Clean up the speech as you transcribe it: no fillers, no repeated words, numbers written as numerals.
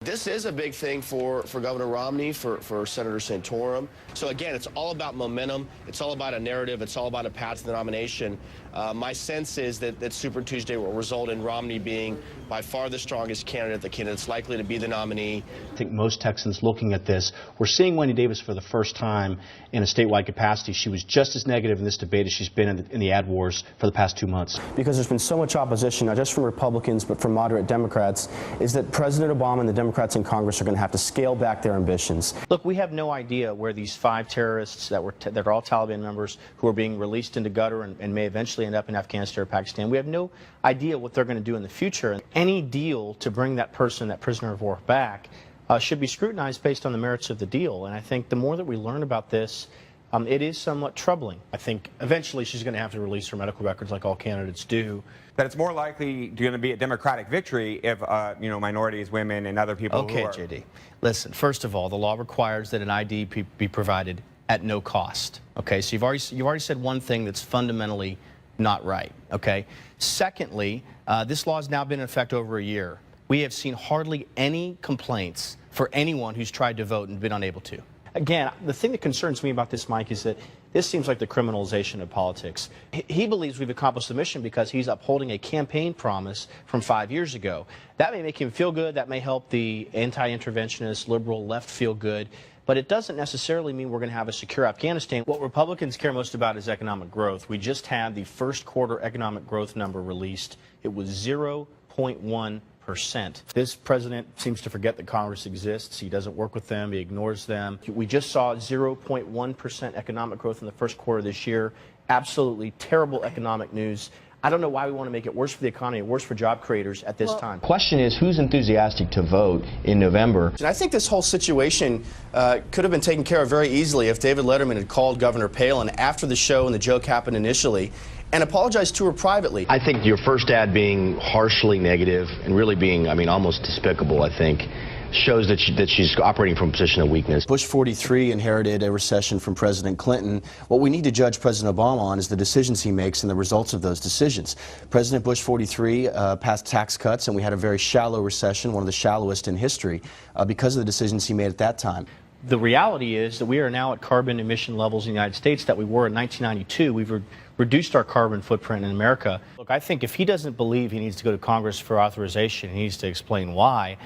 This is a big thing for Governor Romney, for Senator Santorum. So again, it's all about momentum. It's all about a narrative. It's all about a path to the nomination. My sense is that Super Tuesday will result in Romney being by far the strongest candidate, the candidate that's likely to be the nominee. I think most Texans looking at this, we're seeing Wendy Davis for the first time in a statewide capacity. She was just as negative in this debate as she's been in the ad wars for the past 2 months. Because there's been so much opposition, not just from Republicans, but from moderate Democrats, is that President Obama and the Democrats in Congress are going to have to scale back their ambitions. Look, we have no idea where these 5 terrorists that are all Taliban members who are being released into Qatar and may eventually end up in Afghanistan or Pakistan. We have no idea what they're going to do in the future. Any deal to bring that prisoner of war back should be scrutinized based on the merits of the deal. And I think the more that we learn about this, it is somewhat troubling. I think eventually she's going to have to release her medical records like all candidates do. That it's more likely going to be a Democratic victory if, minorities, women, and other people Okay, who are... JD. Listen, first of all, the law requires that an ID be provided at no cost. Okay, so you've already said one thing that's fundamentally not right. Okay. Secondly, this law has now been in effect over a year. We have seen hardly any complaints for anyone who's tried to vote and been unable to. Again, the thing that concerns me about this, Mike, is that this seems like the criminalization of politics. He believes we've accomplished the mission because he's upholding a campaign promise from 5 years ago. That may make him feel good. That may help the anti-interventionist liberal left feel good. But it doesn't necessarily mean we're going to have a secure Afghanistan. What Republicans care most about is economic growth. We just had the first quarter economic growth number released. It was 0.1%. This president seems to forget that Congress exists. He doesn't work with them. He ignores them. We just saw 0.1% economic growth in the first quarter of this year. Absolutely terrible economic news. I don't know why we want to make it worse for the economy, worse for job creators at this time. The question is, who's enthusiastic to vote in November? And I think this whole situation could have been taken care of very easily if David Letterman had called Governor Palin after the show and the joke happened initially and apologized to her privately. I think your first ad being harshly negative and really being, almost despicable, I think, shows that she's operating from a position of weakness. Bush 43 inherited a recession from President Clinton. What we need to judge President Obama on is the decisions he makes and the results of those decisions. President Bush 43 passed tax cuts, and we had a very shallow recession, one of the shallowest in history, because of the decisions he made at that time. The reality is that we are now at carbon emission levels in the United States that we were in 1992. We've reduced our carbon footprint in America. Look, I think if he doesn't believe he needs to go to Congress for authorization, he needs to explain why.